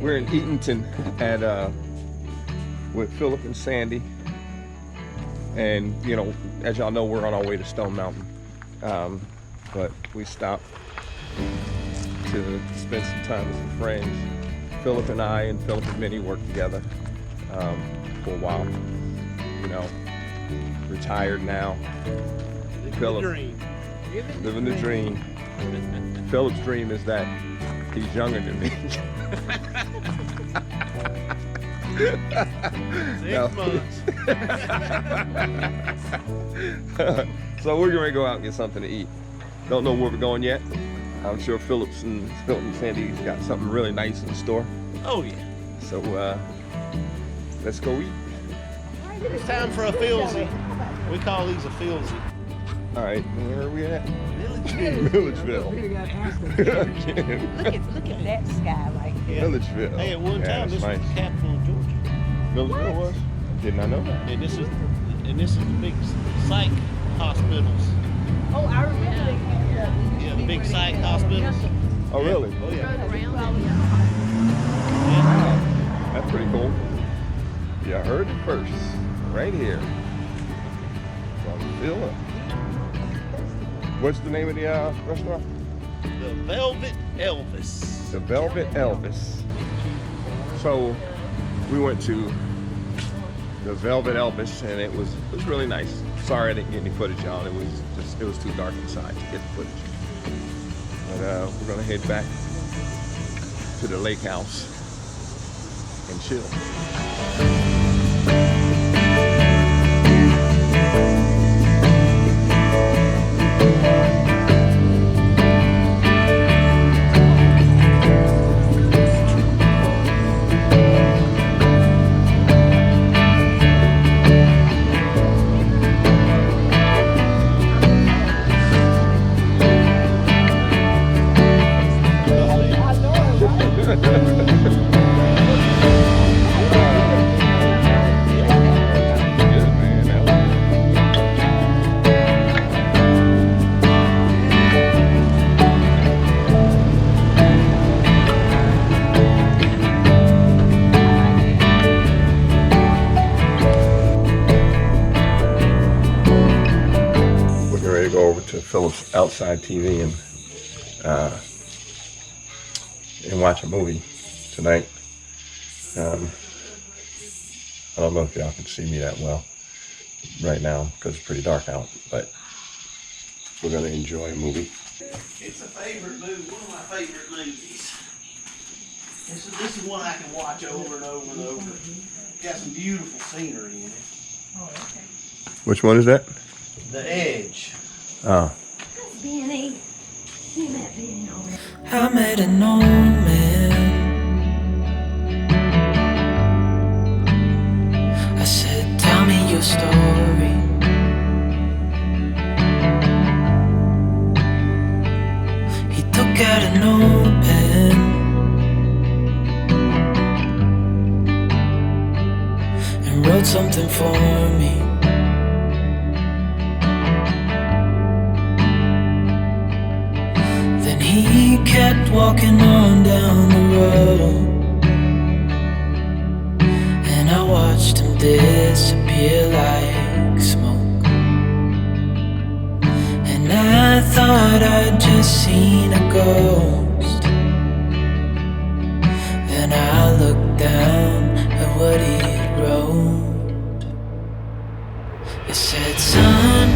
We're in Eatonton at with Philip and Sandy, and you know, as y'all know, we're on our way to Stone Mountain, but we stopped to spend some time with some friends. Philip and I and Philip and Minnie worked together for a while. You know, retired now. Philip, living the dream. Philip's dream is that he's younger than me. 6 months. So we're gonna go out and get something to eat. Don't know where we're going yet. I'm sure Philip and Sandy's got something really nice in store. Oh yeah. So let's go eat. It's time for a filsy. We call these a filsy. All right, where are we at? Milledgeville. Look at that sky right here. Yeah. Milledgeville. Hey, at one time this was the capital of Georgia. Milledgeville was? Did not know that. And this is the big psych hospitals. Oh, I remember that. Yeah, the big psych hospitals. Oh, really? Oh yeah. Wow, that's pretty cool. Yeah, I heard it first, right here. From Philip. What's the name of the restaurant? The Velvet Elvis. The Velvet Elvis. So we went to the Velvet Elvis, and it was really nice. Sorry I didn't get any footage, y'all. It was too dark inside to get the footage. But we're gonna head back to the lake house and chill. Philip's outside TV and watch a movie tonight. I don't know if y'all can see me that well right now because it's pretty dark out, but we're gonna enjoy a movie. It's a favorite movie, one of my favorite movies. This is one I can watch over and over and over. Got some beautiful scenery in it. Oh, okay. Which one is that? The Edge. Oh. Benny. You met Benny over there. I met an old man. I said, tell me your story. He took out a notepad and wrote something for me. He kept walking on down the road, and I watched him disappear like smoke. And I thought I'd just seen a ghost. Then I looked down at what he wrote. It said, son,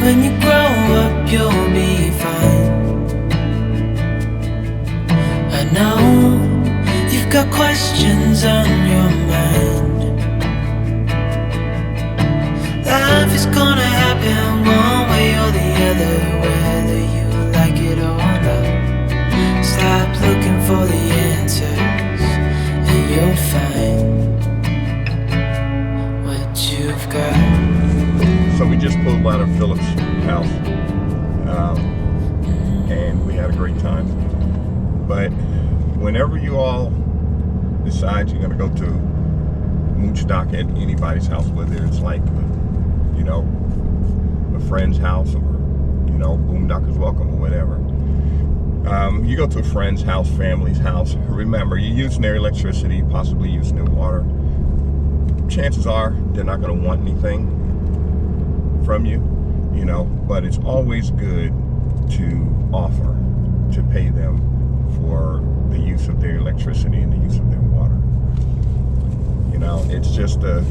when you grow up you'll be fine. I know you've got questions on your mind. Life is gonna happen one way or the other, whether you like it or not. Stop looking for the answers and you'll find what you've got. So we just pulled out of Philip's house, and we had a great time. But whenever you all decide you're going to go to mooch dock at anybody's house, whether it's like, you know, a friend's house or, you know, Boondocker's Welcome or whatever, You go to a friend's house, family's house. Remember, you're using their electricity, possibly using their water. Chances are they're not going to want anything from you, you know, but it's always good to offer to pay them for the use of their electricity and the use of their water. You know, it's just a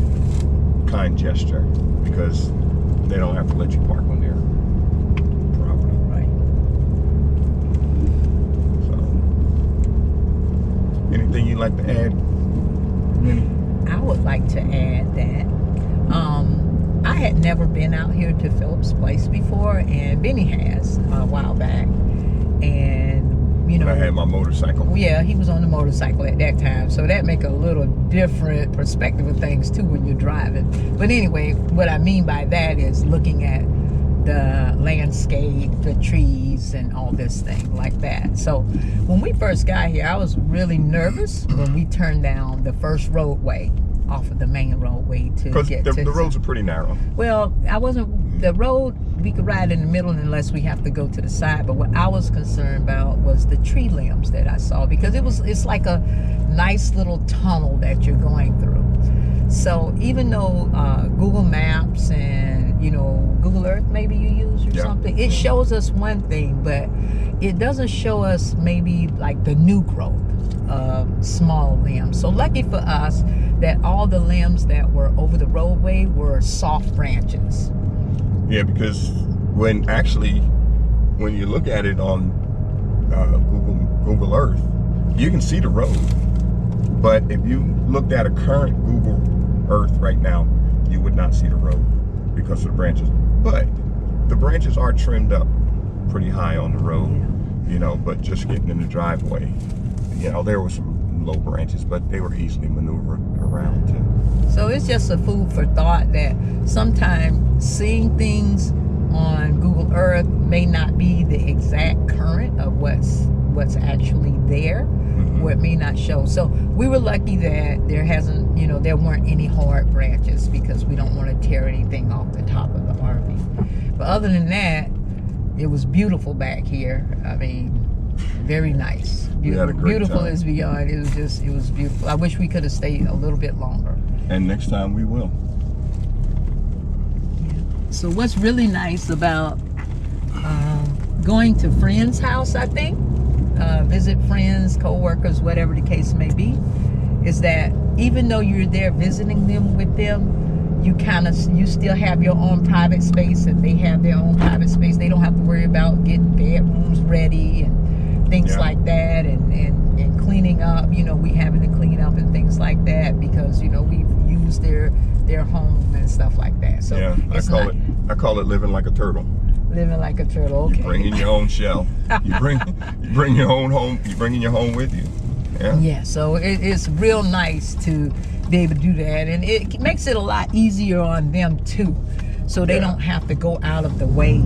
kind gesture because they don't have to let you park on their property. Right. So, anything you'd like to add, Minnie? I would like to add that I had never been out here to Philip's place before, and Benny has a while back. And, you know, When I had my motorcycle. yeah, he was on the motorcycle at that time, so that make a little different perspective of things too when you're driving. But anyway, what I mean by that is looking at the landscape, the trees, and all this thing like that. So when we first got here, I was really nervous when we turned down the first roadway off of the main roadway to Because get the to roads are pretty narrow. well, the road, we could ride in the middle unless we have to go to the side. But what I was concerned about was the tree limbs that I saw, because it's like a nice little tunnel that you're going through. So even though Google Maps and, you know, Google Earth maybe you use or something, it shows us one thing, but it doesn't show us maybe like the new growth of small limbs. So lucky for us that all the limbs that were over the roadway were soft branches. Yeah, because when you look at it on Google Earth, you can see the road. But if you looked at a current Google Earth right now, you would not see the road because of the branches. But the branches are trimmed up pretty high on the road, you know, but just getting in the driveway, you know, there were some low branches, but they were easily maneuvered around too. So it's just a food for thought that sometimes seeing things on Google Earth may not be the exact current of what's actually there, or it may not show. So we were lucky that there weren't any hard branches, because we don't want to tear anything off the top of the RV. But other than that, it was beautiful back here. I mean, very nice. We had a great Beautiful time. is beyond. It was beautiful. I wish we could have stayed a little bit longer. And next time we will. So what's really nice about going to friends' house, I think, visit friends, co-workers, whatever the case may be, is that even though you're there visiting them with them, you still have your own private space, and they have their own private space. They don't have to worry about getting bedrooms ready and things like that, and cleaning up. You know, we having to clean up and things like that, because, you know, we've used their home and stuff like that. So Yeah, I call it living like a turtle. living like a turtle. Okay. You bring in your own shell. You bring your own home. You bring in your home with you. Yeah. Yeah, so it's real nice to be able to do that, and it makes it a lot easier on them too, so they don't have to go out of the way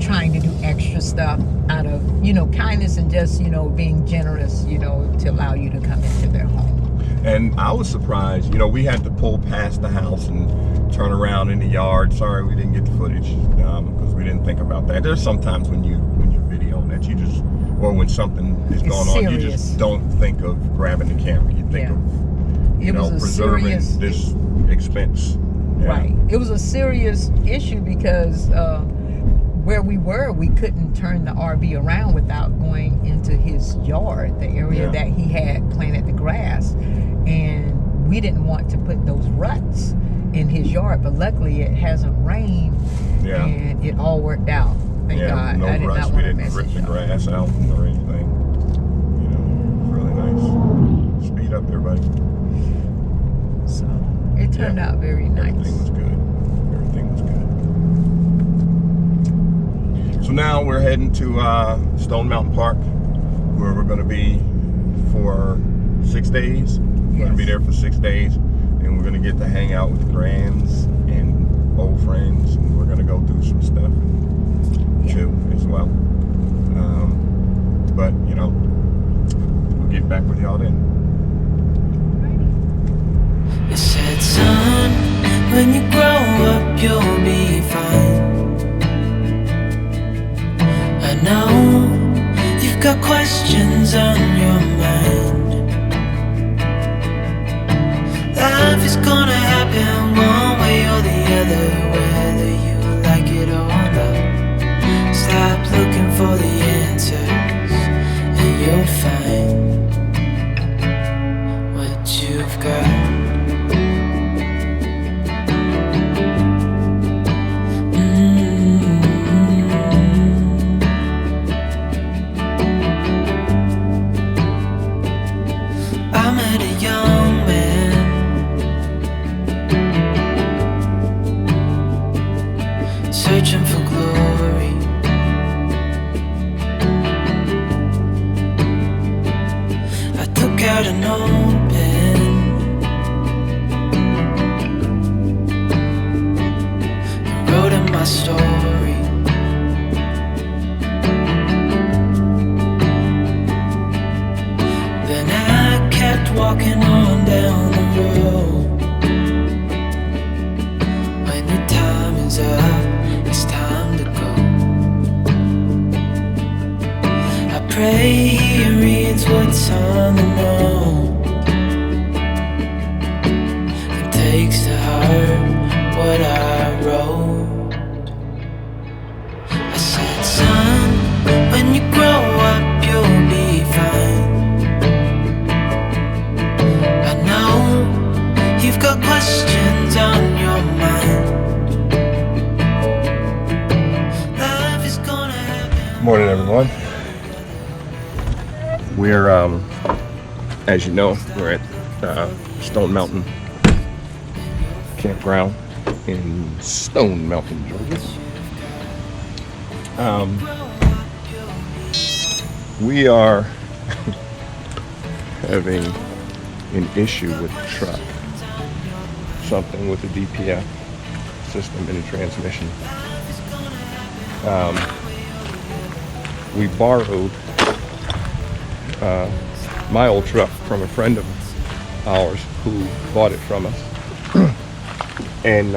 trying to do extra stuff out of, you know, kindness and just, you know, being generous, you know, to allow you to come into their home. And I was surprised, you know, we had to pull past the house and turn around in the yard. Sorry we didn't get the footage because we didn't think about that. There's sometimes when you video that you just, or when something is going on, you just don't think of grabbing the camera. You think of, you know, preserving this expense. Yeah. Right. It was a serious issue because where we were, we couldn't turn the RV around without going into his yard, the area that he had planted the grass. And we didn't want to put those ruts in his yard, but luckily it hasn't rained, and it all worked out. Thank God. No I did ruts. not We want to didn't mess rip his the yard. grass out or anything. You know, really nice. Speed up, everybody. So it turned out very nice. Everything was good. Everything was good. So now we're heading to Stone Mountain Park, where we're going to be for 6 days. We're going to be there for 6 days, and we're going to get to hang out with the grands and old friends, and we're going to go do some stuff too as well. But you know, we'll get back with y'all then. You said, son, when you grow up, you'll be fine. I know you've you've got questions on your mind. Life is gonna happen one way or the other, whether you like it or not. Stop looking for the answers, and you'll find what you've got. I met a young man searching for glory. I took out an old pen and wrote in my story. Then I kept walking on down the road. When your time is up, it's time to go. I pray he reads what's on the note and takes to heart what I wrote. I said, son, when you grow up, you'll be fine. I know you've got questions on your mind. Life is gonna happen. Morning, everyone. We're, as you know, we're at Stone Mountain Campground in Stone Mountain, Georgia. We are having an issue with the truck. Something with the DPF system in the transmission. We borrowed my old truck from a friend of ours who bought it from us. And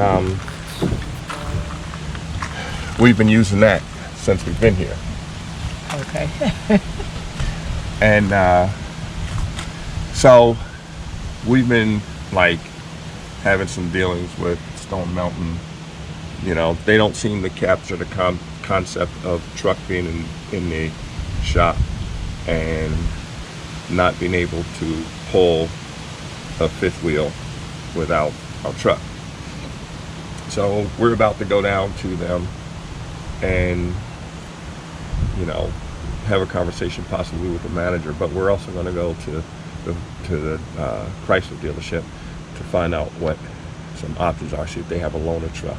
we've been using that since we've been here. Okay. And so we've been like having some dealings with Stone Mountain. You know, they don't seem to capture the concept of truck being in the shop and not being able to pull a fifth wheel without a truck. So we're about to go down to them and, you know, have a conversation possibly with the manager, but we're also going to go to the Chrysler dealership to find out what some options are, see if they have a loaner truck.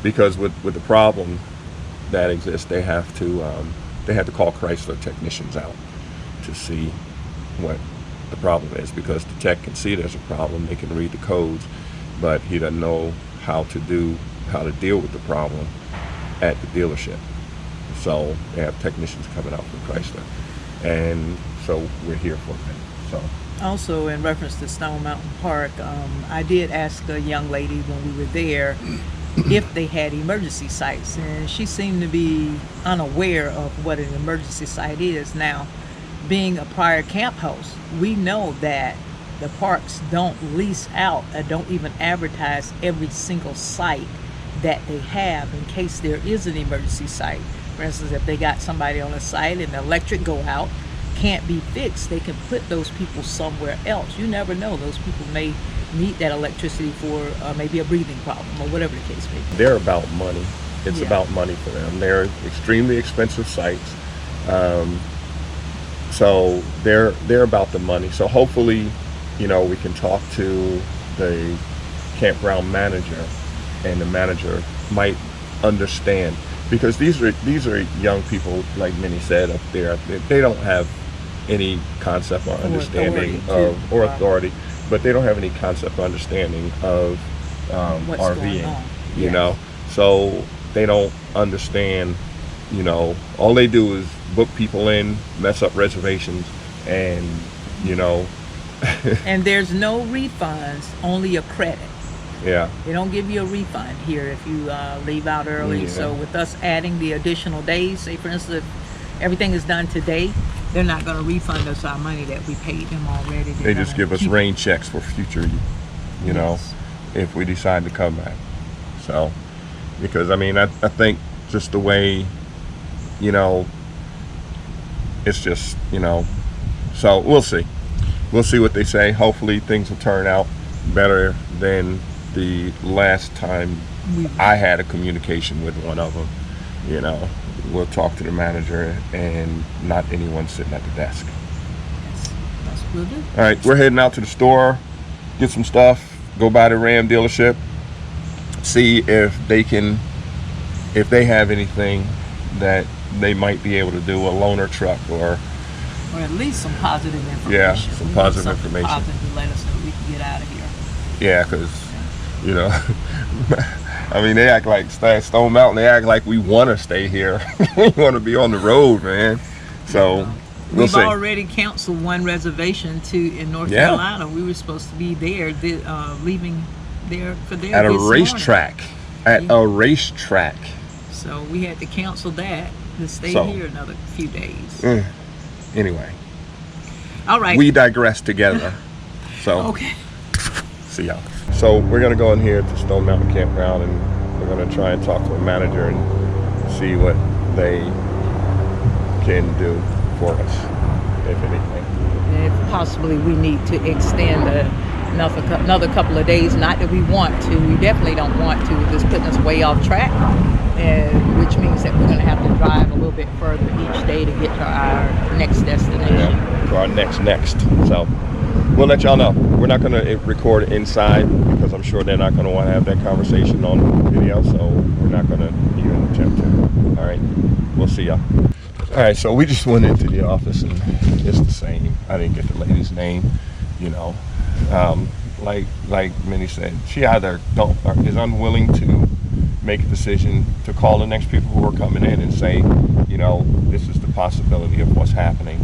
Because with the problem that exists, they have to call Chrysler technicians out to see what the problem is, because the tech can see there's a problem, they can read the codes, but he doesn't know how to deal with the problem at the dealership. So they have technicians coming out from Chrysler, and so we're here for them. So Also, in reference to Stone Mountain Park, I did ask a young lady when we were there if they had emergency sites, and she seemed to be unaware of what an emergency site is. Now, being a prior camp host, we know that the parks don't lease out or don't even advertise every single site that they have in case there is an emergency site. For instance, if they got somebody on a site and the electric go out, can't be fixed, they can put those people somewhere else. You never know, those people may need that electricity for maybe a breathing problem or whatever the case may be. they're about money. It's Yeah. about money for them. They're extremely expensive sites. So they're about the money. So hopefully, you know, we can talk to the campground manager, and the manager might understand, because these are young people, like Minnie said up there. They don't have any concept or understanding authority, but they don't have any concept or understanding of What's RVing. going on. You Yes. know, so they don't understand. You know, all they do is book people in, mess up reservations, and you know, And there's no refunds, only a credit. yeah. They don't give you a refund here if you leave out early. Yeah. So with us adding the additional days, say for instance, if everything is done today they're not going to refund us our money that we paid them already. They just give us rain checks for future, you know, if we decide to come back. So, because I mean, I think just the way, you know, it's just, you know, so we'll see. We'll see what they say. Hopefully things will turn out better than the last time I had a communication with one of them. You know, we'll talk to the manager and not anyone sitting at the desk. That's what we'll do. All right, we're heading out to the store, get some stuff, go by the Ram dealership, see if they have anything that they might be able to do, a loaner truck or at least some positive information. Yeah, some positive information. Positive to let us know we can get out of here. Yeah, because, you know, I mean, they act like Stone Mountain, they act like we want to stay here. We want to be on the road, man. So, we'll We've see. already canceled one reservation in North Carolina. We were supposed to be there, leaving there for there At a this racetrack. morning. At a racetrack. So we had to cancel that to stay here another few days. Anyway. All right. We digress together. So, okay. see y'all. So we're gonna go in here to Stone Mountain Campground and we're gonna try and talk to a manager and see what they can do for us, if anything. If possibly we need to extend another couple of days. Not that we want to. We definitely don't want to. It's putting us way off track, and which means that we're going to have to drive a little bit further each day to get to our next destination. Yeah, to our next. So we'll let y'all know. We're not going to record inside because I'm sure they're not going to want to have that conversation on video, so we're not going to even attempt to. All right, we'll see y'all. All right, so we just went into the office and it's the same. I didn't get the lady's name, you know. Like Minnie said, she either is unwilling to make a decision to call the next people who are coming in and say, you know, this is the possibility of what's happening.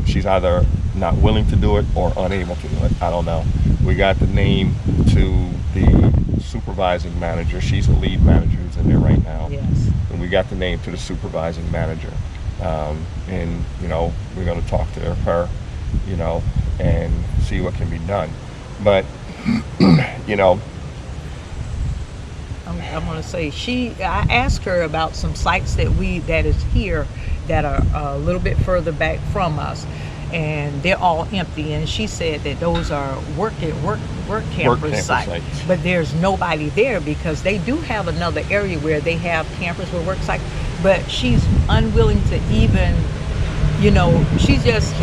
She's either not willing to do it or unable to do it. I don't know. We got the name to the supervising manager. She's the lead manager who's in there right now. Yes. And we got the name to the supervising manager. And, you know, we're going to talk to her, you know, and see what can be done. But, you know, I'm going to say I asked her about some sites that is here that are a little bit further back from us, and they're all empty. And she said that those are work camper sites, but there's nobody there because they do have another area where they have campers with work sites, but she's unwilling to even, you know, she's just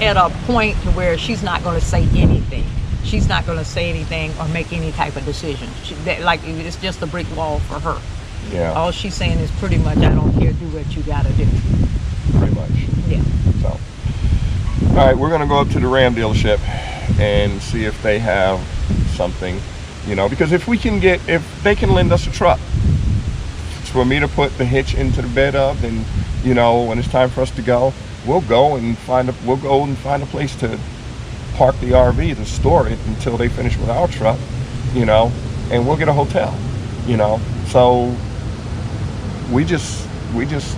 at a point where she's not going to say anything. She's not going to say anything or make any type of decision. It's just a brick wall for her. yeah, All she's saying is pretty much, I don't care, do what you got to do. pretty much. Yeah. So, all right, we're going to go up to the Ram dealership and see if they have something, you know, because if they can lend us a truck for me to put the hitch into the bed of, then, you know, when it's time for us to go, we'll go and find a place to park the RV to store it until they finish with our truck, you know, and we'll get a hotel, you know. So we just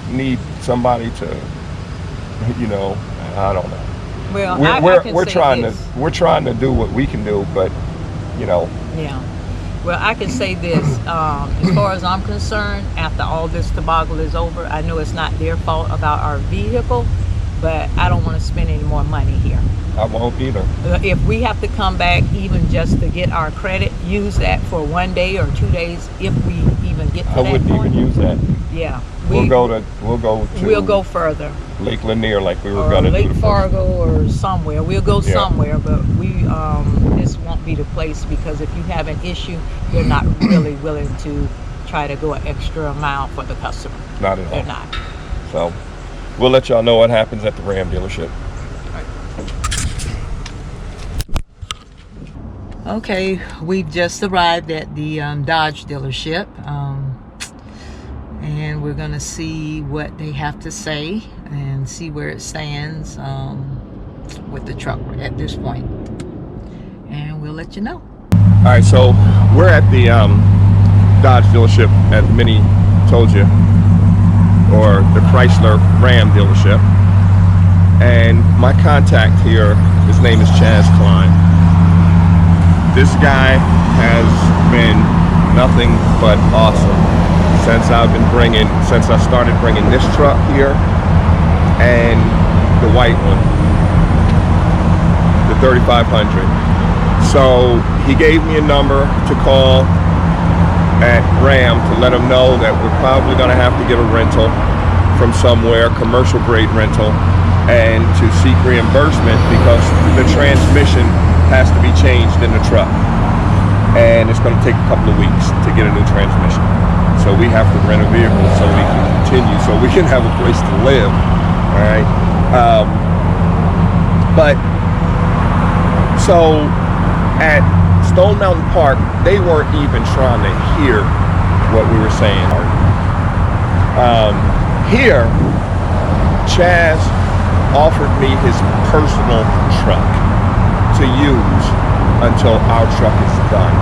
need somebody to, you know, I don't know. Well, we're trying to do what we can do, but, you know. Yeah. Well, I can say this, as far as I'm concerned, after all this debacle is over, I know it's not their fault about our vehicle, but I don't want to spend any more money here. I won't either. If we have to come back even just to get our credit, use that for 1 day or 2 days, if we even get to that point. I wouldn't even use that. Yeah. We'll go further. Lake Lanier like we were going to do. Lake Fargo or somewhere. We'll go somewhere, but this won't be the place because if you have an issue, they're not really willing to try to go an extra mile for the customer. Not at all. They're not. So we'll let y'all know what happens at the Ram dealership. Okay, we've just arrived at the Dodge dealership, and we're gonna see what they have to say and see where it stands with the truck at this point, and we'll let you know. All right, so we're at the Dodge dealership, as Minnie told you, or the Chrysler Ram dealership, And my contact here, his name is Chaz Klein. This guy has been nothing but awesome since I started bringing this truck here and the white one, the 3500. So he gave me a number to call at Ram to let him know that we're probably going to have to get a rental from somewhere, commercial grade rental, and to seek reimbursement because the transmission has to be changed in the truck, and it's going to take a couple of weeks to get a new transmission. So we have to rent a vehicle so we can continue, so we can have a place to live. All right. But so at Stone Mountain Park, they weren't even trying to hear what we were saying. Here, Chaz offered me his personal truck to use until our truck is done.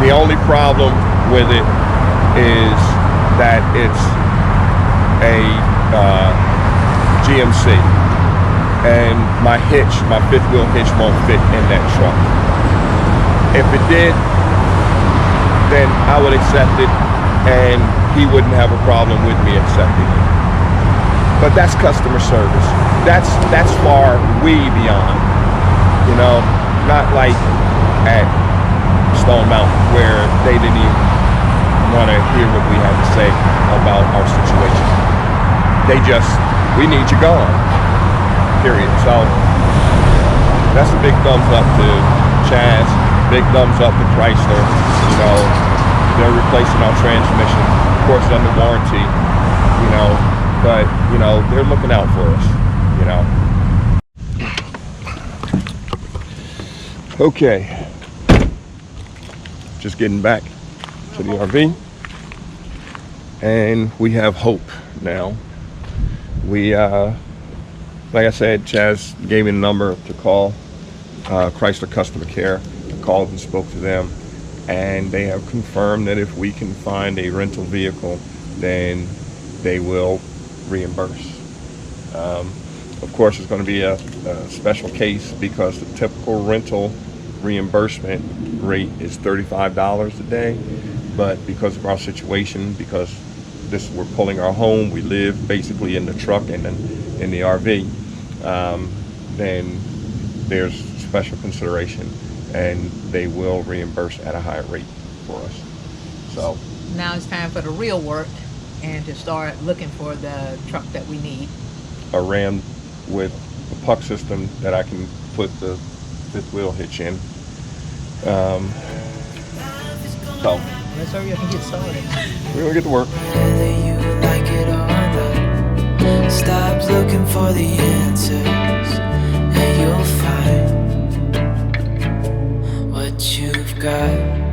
The only problem with it is that it's a GMC, and my fifth wheel hitch won't fit in that truck. If it did, then I would accept it, and he wouldn't have a problem with me accepting it. But that's customer service. That's far way beyond, you know, not like at Stone Mountain where they didn't even want to hear what we had to say about our situation. We need you gone, period. So that's a big thumbs up to Chaz, big thumbs up to Chrysler. You know, they're replacing our transmission, of course under warranty, you know, but you know, they're looking out for us, you know. Okay, just getting back to the RV, and we have hope now. We like I said, Chaz gave me a number to call Chrysler customer care. I called and spoke to them, and they have confirmed that if we can find a rental vehicle, then they will reimburse. Of course, it's going to be a special case because the typical rental reimbursement rate is $35 a day, but because of our situation, because we're pulling our home, we live basically in the truck and in the RV, then there's special consideration, and they will reimburse at a higher rate for us. So now it's time for the real work and to start looking for the truck that we need. A Ram with a puck system that I can put the fifth wheel hitch in. So let's hurry up and get started. we're gonna get to work. Whether you like it or not, stop looking for the answers, and you'll find what you've got.